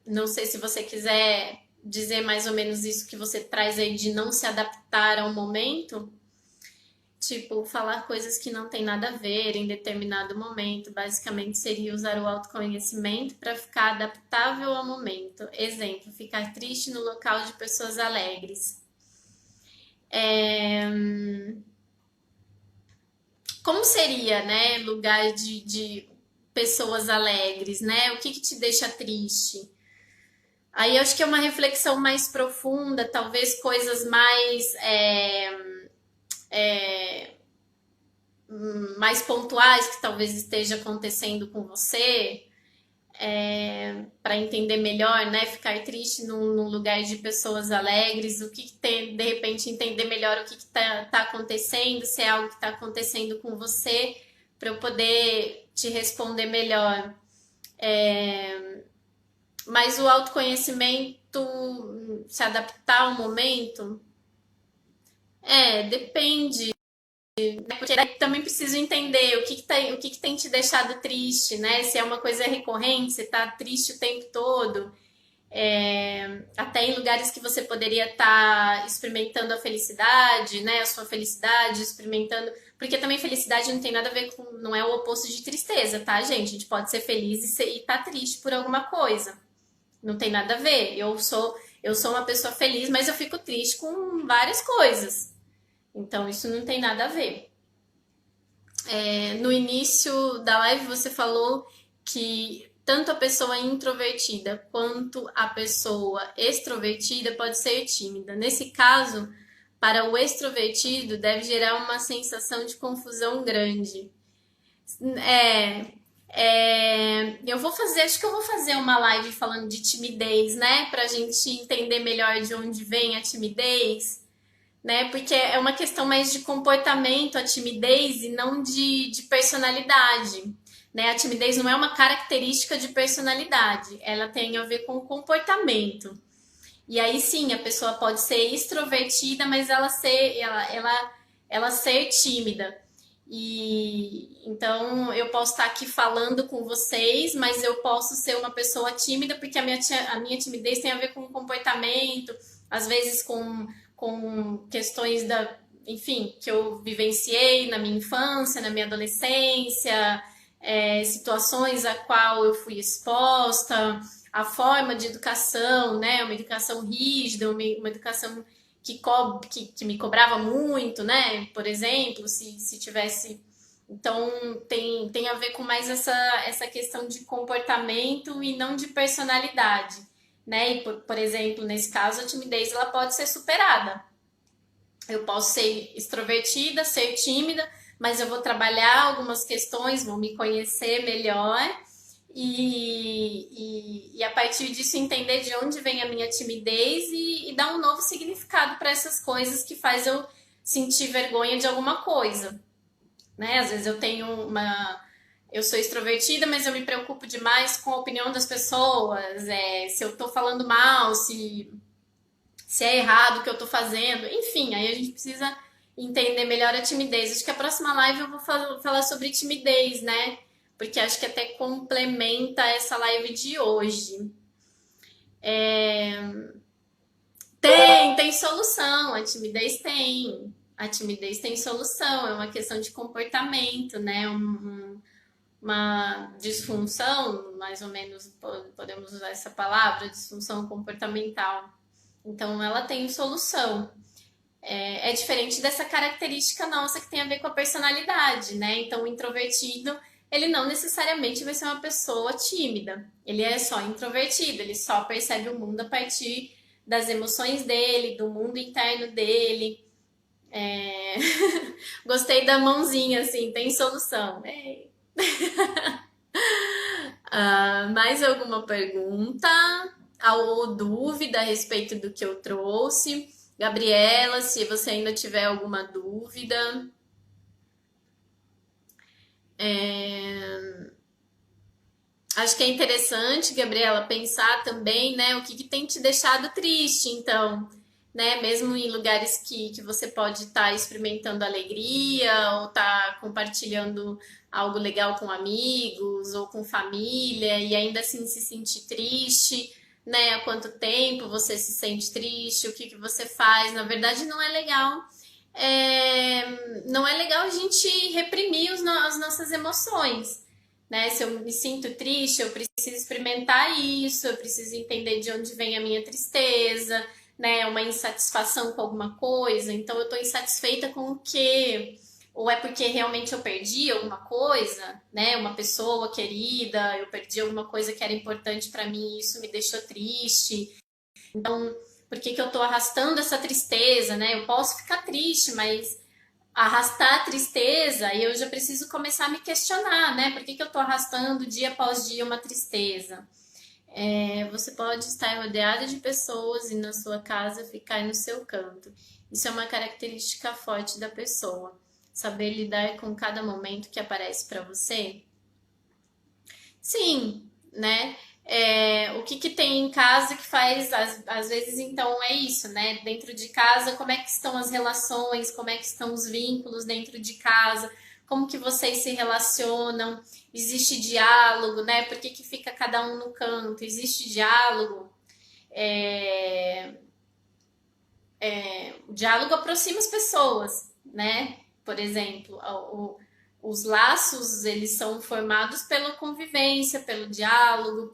não sei se você quiser dizer mais ou menos isso que você traz aí de não se adaptar ao momento. Tipo, falar coisas que não tem nada a ver em determinado momento, basicamente seria usar o autoconhecimento para ficar adaptável ao momento. Exemplo, ficar triste no local de pessoas alegres. Como seria, né, lugar de pessoas alegres, né? O que te deixa triste? Aí eu acho que é uma reflexão mais profunda, talvez coisas mais mais pontuais que talvez esteja acontecendo com você, para entender melhor, né? Ficar triste num lugar de pessoas alegres, o que tem, de repente, entender melhor o que tá acontecendo, se é algo que está acontecendo com você, para eu poder te responder melhor. Mas o autoconhecimento, se adaptar ao momento, depende. Porque também preciso entender o que tem te deixado triste, né? Se é uma coisa recorrente, se tá triste o tempo todo. Até em lugares que você poderia estar experimentando a felicidade, né? A sua felicidade, experimentando. Porque também felicidade não tem nada a ver com. Não é o oposto de tristeza, tá, gente? A gente pode ser feliz e tá triste por alguma coisa. Não tem nada a ver. Eu sou uma pessoa feliz, mas eu fico triste com várias coisas. Então, isso não tem nada a ver. No início da live, você falou que tanto a pessoa introvertida quanto a pessoa extrovertida pode ser tímida. Nesse caso, para o extrovertido, deve gerar uma sensação de confusão grande. Acho que eu vou fazer uma live falando de timidez, né? Pra gente entender melhor de onde vem a timidez, né? Porque é uma questão mais de comportamento, a timidez, e não de personalidade, né? A timidez não é uma característica de personalidade, ela tem a ver com comportamento. E aí sim, a pessoa pode ser extrovertida, mas ela ser tímida. E então eu posso estar aqui falando com vocês, mas eu posso ser uma pessoa tímida, porque a minha timidez tem a ver com comportamento, às vezes com questões enfim, que eu vivenciei na minha infância, na minha adolescência, situações a qual eu fui exposta, a forma de educação, né? Uma educação rígida, uma educação que me cobrava muito, né? Por exemplo, se tivesse. Então, tem a ver com mais essa questão de comportamento e não de personalidade, né? E, por exemplo, nesse caso, a timidez ela pode ser superada. Eu posso ser extrovertida, ser tímida, mas eu vou trabalhar algumas questões, vou me conhecer melhor e a partir disso entender de onde vem a minha timidez e dar um novo significado para essas coisas que faz eu sentir vergonha de alguma coisa, né? Às vezes eu sou extrovertida, mas eu me preocupo demais com a opinião das pessoas, se eu tô falando mal, se é errado o que eu tô fazendo, enfim, aí a gente precisa entender melhor a timidez. Acho que a próxima live eu vou falar sobre timidez, né? Porque acho que até complementa essa live de hoje. Tem solução. A timidez tem solução. É uma questão de comportamento, né? Uma disfunção, mais ou menos, podemos usar essa palavra, disfunção comportamental. Então, ela tem solução. É diferente dessa característica nossa que tem a ver com a personalidade, né? Então, o introvertido, ele não necessariamente vai ser uma pessoa tímida. Ele é só introvertido, ele só percebe o mundo a partir das emoções dele, do mundo interno dele. É... Gostei da mãozinha, assim, tem solução. Mais alguma pergunta ou dúvida a respeito do que eu trouxe? Gabriela, se você ainda tiver alguma dúvida. Acho que é interessante, Gabriela, pensar também, né, o que tem te deixado triste, então, né, mesmo em lugares que você pode estar experimentando alegria ou estar compartilhando algo legal com amigos ou com família e ainda assim se sentir triste, né, há quanto tempo você se sente triste, o que você faz, na verdade não é legal. Não é legal a gente reprimir as nossas emoções, né? Se eu me sinto triste, eu preciso experimentar isso, eu preciso entender de onde vem a minha tristeza, né? Uma insatisfação com alguma coisa, então eu estou insatisfeita com o quê? Ou é porque realmente eu perdi alguma coisa, né? Uma pessoa querida, eu perdi alguma coisa que era importante para mim e isso me deixou triste. Então, por que eu estou arrastando essa tristeza, né? Eu posso ficar triste, mas arrastar a tristeza e eu já preciso começar a me questionar, né? Por que eu tô arrastando dia após dia uma tristeza? Você pode estar rodeado de pessoas e na sua casa ficar no seu canto. Isso é uma característica forte da pessoa. Saber lidar com cada momento que aparece para você. Sim, né? O que tem em casa que faz, às vezes, então, é isso, né? Dentro de casa, como é que estão as relações, como é que estão os vínculos dentro de casa, como que vocês se relacionam, existe diálogo, né? Por que fica cada um no canto? Existe diálogo? É, o diálogo aproxima as pessoas, né? Por exemplo, os laços, eles são formados pela convivência, pelo diálogo,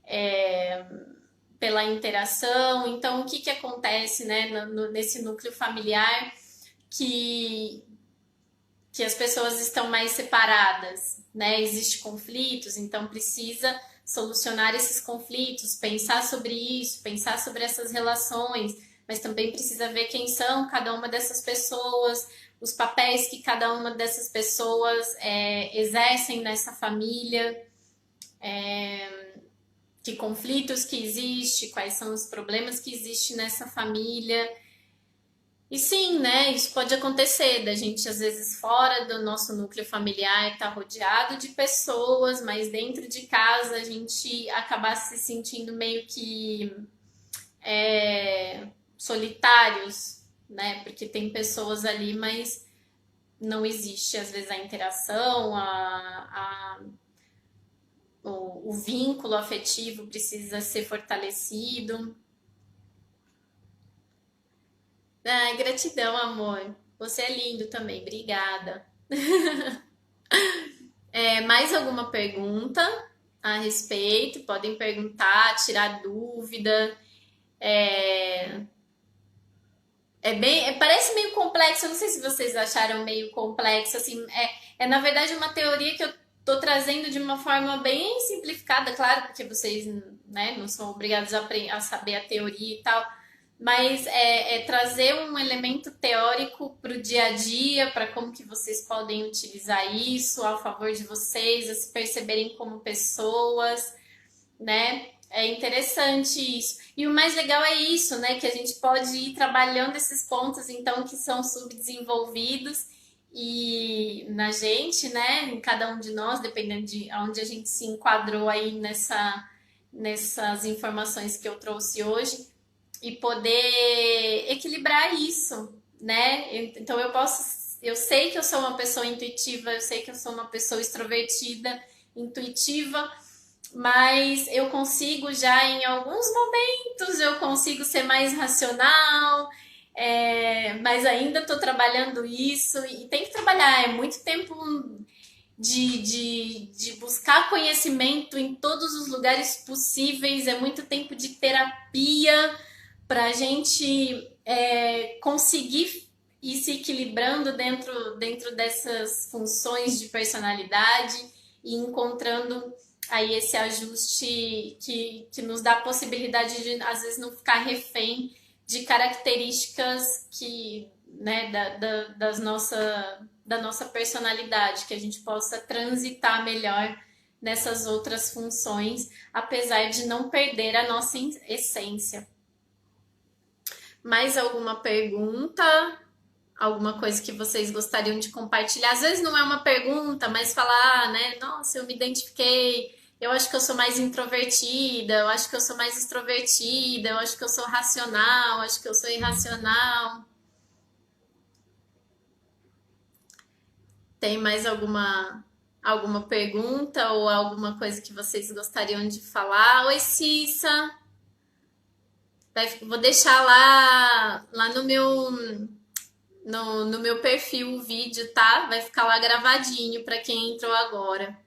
é, pela interação. Então, o que acontece, né, nesse núcleo familiar que, que as pessoas estão mais separadas, né? Existem conflitos, então precisa solucionar esses conflitos, pensar sobre isso, pensar sobre essas relações, mas também precisa ver quem são cada uma dessas pessoas, os papéis que cada uma dessas pessoas exercem nessa família, que conflitos que existem, quais são os problemas que existem nessa família. E sim, né? Isso pode acontecer, da gente às vezes fora do nosso núcleo familiar estar rodeado de pessoas, mas dentro de casa a gente acabar se sentindo meio que solitários, né? Porque tem pessoas ali, mas não existe às vezes a interação, o vínculo afetivo precisa ser fortalecido. Ai, gratidão, amor. Você é lindo também, obrigada. Mais alguma pergunta a respeito? Podem perguntar, tirar dúvida. É, parece meio complexo, eu não sei se vocês acharam meio complexo, assim, na verdade uma teoria que eu tô trazendo de uma forma bem simplificada, claro, porque vocês, né, não são obrigados a saber a teoria e tal, mas trazer um elemento teórico para o dia a dia, para como que vocês podem utilizar isso a favor de vocês, a se perceberem como pessoas, né? É interessante isso. E o mais legal é isso, né? Que a gente pode ir trabalhando esses pontos, então, que são subdesenvolvidos e na gente, né? Em cada um de nós, dependendo de onde a gente se enquadrou aí nessas informações que eu trouxe hoje, e poder equilibrar isso, né? Então eu sei que eu sou uma pessoa intuitiva, eu sei que eu sou uma pessoa extrovertida, intuitiva, mas eu consigo já em alguns momentos eu consigo ser mais racional, mas ainda estou trabalhando isso e tem que trabalhar, é muito tempo de buscar conhecimento em todos os lugares possíveis, é muito tempo de terapia para a gente conseguir ir se equilibrando dentro dessas funções de personalidade e encontrando aí esse ajuste que nos dá a possibilidade de, às vezes, não ficar refém de características que, né, da nossa personalidade, que a gente possa transitar melhor nessas outras funções, apesar de não perder a nossa essência. Mais alguma pergunta? Alguma coisa que vocês gostariam de compartilhar? Às vezes não é uma pergunta, mas falar, né? Nossa, eu me identifiquei. Eu acho que eu sou mais introvertida, eu acho que eu sou mais extrovertida, eu acho que eu sou racional, eu acho que eu sou irracional. Tem mais alguma pergunta ou alguma coisa que vocês gostariam de falar? Oi, Cissa. Vou deixar lá no meu perfil o vídeo, tá? Vai ficar lá gravadinho para quem entrou agora.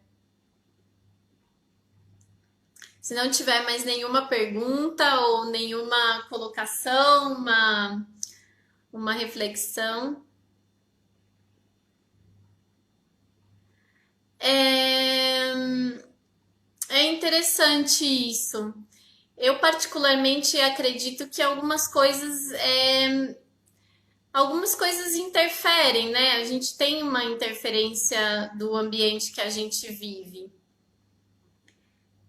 Se não tiver mais nenhuma pergunta ou nenhuma colocação, uma reflexão. É interessante isso. Eu particularmente acredito que algumas coisas interferem, né? A gente tem uma interferência do ambiente que a gente vive.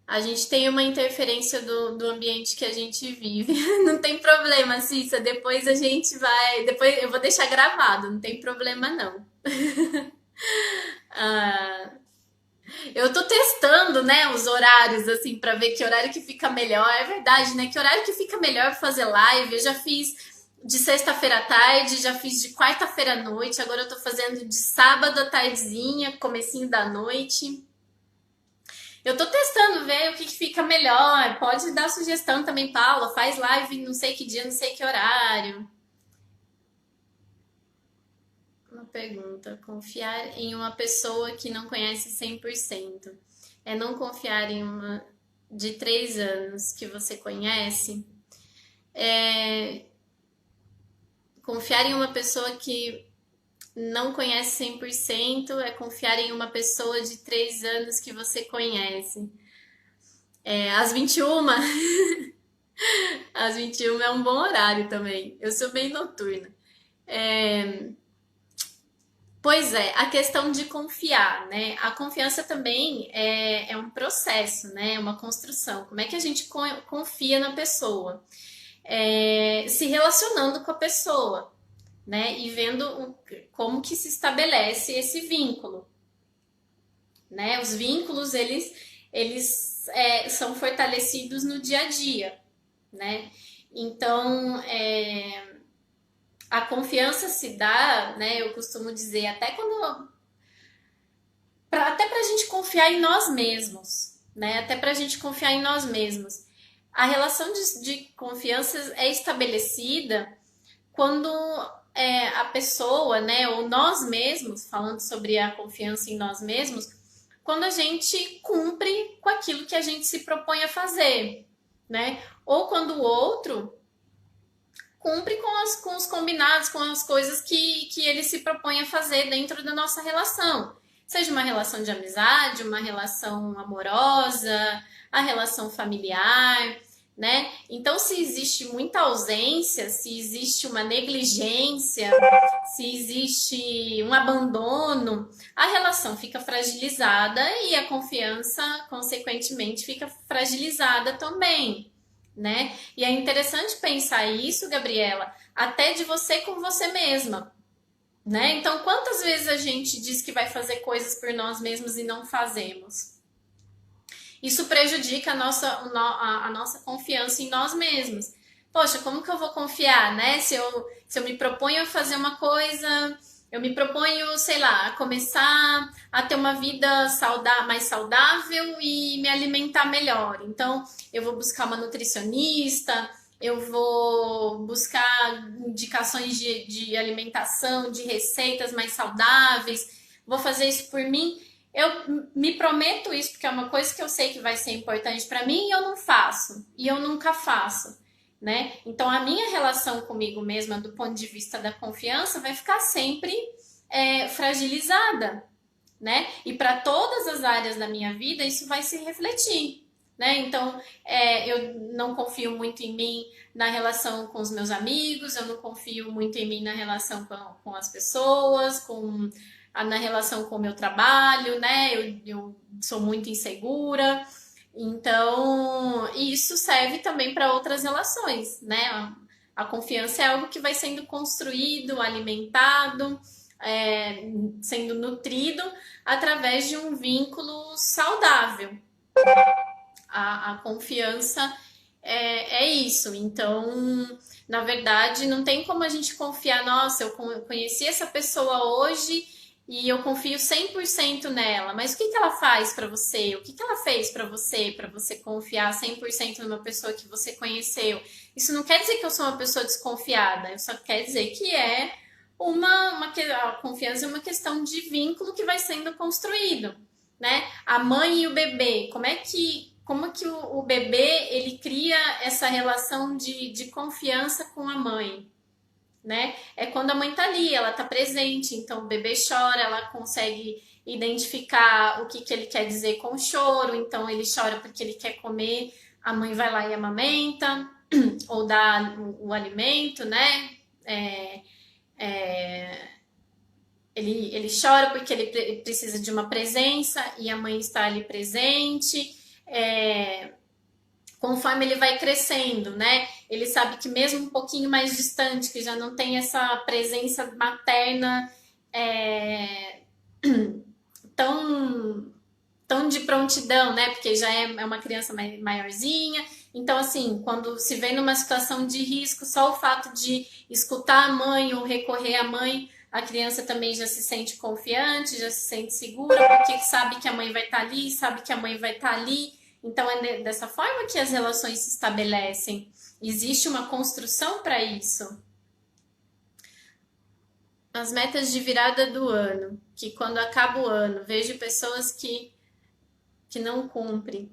A gente tem uma interferência do ambiente que a gente vive. Não tem problema, Cissa. Depois a gente vai. Depois eu vou deixar gravado, não tem problema não. Ah, eu tô testando, né, os horários, assim, pra ver que horário que fica melhor. É verdade, né? Que horário que fica melhor pra fazer live. Eu já fiz de sexta-feira à tarde, já fiz de quarta-feira à noite, agora eu tô fazendo de sábado à tardezinha, comecinho da noite. Eu tô testando, ver o que fica melhor. Pode dar sugestão também, Paula. Faz live não sei que dia, não sei que horário. Uma pergunta. Confiar em uma pessoa que não conhece 100%. É não confiar em uma de 3 anos que você conhece. Confiar em uma pessoa que não conhece 100% é confiar em uma pessoa de 3 anos que você conhece. Às 21, às 21 é um bom horário também. Eu sou bem noturna. Pois é, a questão de confiar, né? A confiança também é um processo, né? É uma construção. Como é que a gente confia na pessoa? Se relacionando com a pessoa, né? E vendo como que se estabelece esse vínculo, né? Os vínculos, eles são fortalecidos no dia a dia, né? Então, a confiança se dá, né? Eu costumo dizer, até pra gente confiar em nós mesmos, né? Até pra gente confiar em nós mesmos. A relação de confiança é estabelecida quando a pessoa, né, ou nós mesmos, falando sobre a confiança em nós mesmos, quando a gente cumpre com aquilo que a gente se propõe a fazer, né? Ou quando o outro cumpre com os combinados, com as coisas que ele se propõe a fazer dentro da nossa relação. Seja uma relação de amizade, uma relação amorosa, a relação familiar, né? Então, se existe muita ausência, se existe uma negligência, se existe um abandono, a relação fica fragilizada e a confiança, consequentemente, fica fragilizada também, né? E é interessante pensar isso, Gabriela, até de você com você mesma, né? Então, quantas vezes a gente diz que vai fazer coisas por nós mesmos e não fazemos? Isso prejudica a nossa confiança em nós mesmos. Poxa, como que eu vou confiar, né? Se eu me proponho a fazer uma coisa Eu me proponho, sei lá, a começar a ter uma vida mais saudável e me alimentar melhor. Então, eu vou buscar uma nutricionista, eu vou buscar indicações de alimentação, de receitas mais saudáveis, vou fazer isso por mim. Eu me prometo isso porque é uma coisa que eu sei que vai ser importante para mim e eu não faço, e eu nunca faço, né? Então a minha relação comigo mesma, do ponto de vista da confiança, vai ficar sempre fragilizada, né? E para todas as áreas da minha vida isso vai se refletir, né? Então eu não confio muito em mim na relação com os meus amigos, eu não confio muito em mim na relação com as pessoas, na relação com o meu trabalho, né? Eu sou muito insegura. Então, isso serve também para outras relações, né? A confiança é algo que vai sendo construído, alimentado, sendo nutrido através de um vínculo saudável. A confiança é isso. Então, na verdade, não tem como a gente confiar, nossa, eu conheci essa pessoa hoje e eu confio 100% nela, mas o que que ela faz para você? O que que ela fez para você confiar 100% numa pessoa que você conheceu? Isso não quer dizer que eu sou uma pessoa desconfiada, eu só quer dizer que a confiança é uma questão de vínculo que vai sendo construído, né? A mãe e o bebê, como que o bebê ele cria essa relação de confiança com a mãe, né? É quando a mãe tá ali, ela tá presente, então o bebê chora, ela consegue identificar o que que ele quer dizer com o choro, então ele chora porque ele quer comer, a mãe vai lá e amamenta, ou dá o alimento, né? É, é, ele chora porque ele precisa de uma presença e a mãe está ali presente. Conforme ele vai crescendo, né? Ele sabe que mesmo um pouquinho mais distante, que já não tem essa presença materna é, tão, tão de prontidão, né? Porque já é uma criança maiorzinha. Então, assim, quando se vê numa situação de risco, só o fato de escutar a mãe ou recorrer à mãe, a criança também já se sente confiante, já se sente segura, porque sabe que a mãe vai estar ali, sabe que a mãe vai estar ali. Então, é dessa forma que as relações se estabelecem. Existe uma construção para isso. As metas de virada do ano, que quando acaba o ano, vejo pessoas que não cumprem.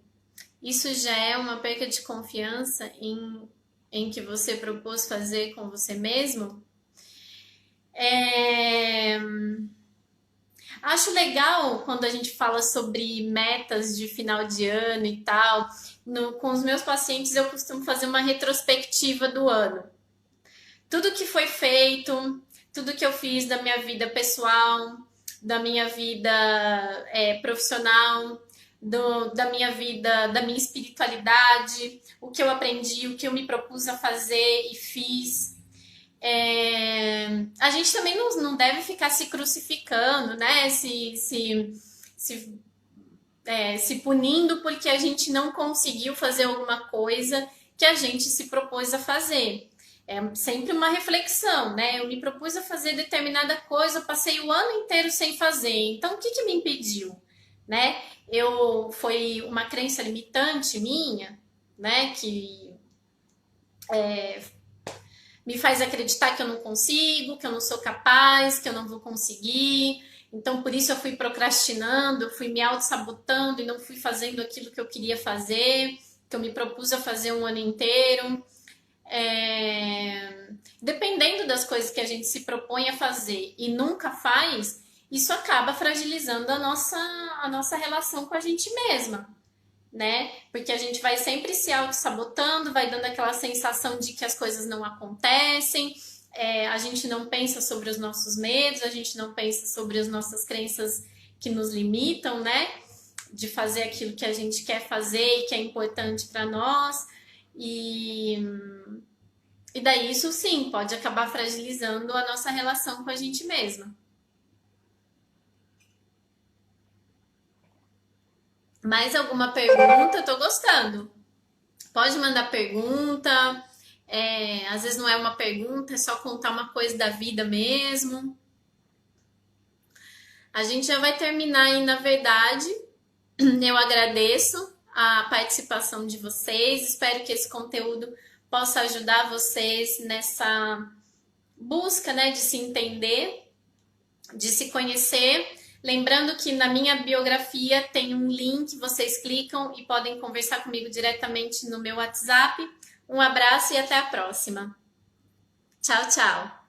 Isso já é uma perca de confiança em que você propôs fazer com você mesmo. Acho legal quando a gente fala sobre metas de final de ano e tal. Com os meus pacientes, eu costumo fazer uma retrospectiva do ano. Tudo que foi feito, tudo que eu fiz da minha vida pessoal, da minha vida profissional, da minha vida, da minha espiritualidade, o que eu aprendi, o que eu me propus a fazer e fiz. A gente também não deve ficar se crucificando, né? Se punindo porque a gente não conseguiu fazer alguma coisa que a gente se propôs a fazer. É sempre uma reflexão, né? Eu me propus a fazer determinada coisa, eu passei o ano inteiro sem fazer. Então, o que que me impediu, né? Foi uma crença limitante minha, né? Que me faz acreditar que eu não consigo, que eu não sou capaz, que eu não vou conseguir. Então, por isso eu fui procrastinando, eu fui me auto-sabotando e não fui fazendo aquilo que eu queria fazer, que eu me propus a fazer um ano inteiro. Dependendo das coisas que a gente se propõe a fazer e nunca faz, isso acaba fragilizando a nossa relação com a gente mesma, né? Porque a gente vai sempre se auto-sabotando, vai dando aquela sensação de que as coisas não acontecem, a gente não pensa sobre os nossos medos, a gente não pensa sobre as nossas crenças que nos limitam, né? De fazer aquilo que a gente quer fazer e que é importante para nós. E daí isso sim pode acabar fragilizando a nossa relação com a gente mesma. Mais alguma pergunta? Eu tô gostando. Pode mandar pergunta. Às vezes não é uma pergunta, é só contar uma coisa da vida mesmo. A gente já vai terminar aí, na verdade. Eu agradeço a participação de vocês. Espero que esse conteúdo possa ajudar vocês nessa busca, né, de se entender, de se conhecer. Lembrando que na minha biografia tem um link, vocês clicam e podem conversar comigo diretamente no meu WhatsApp. Um abraço e até a próxima. Tchau, tchau.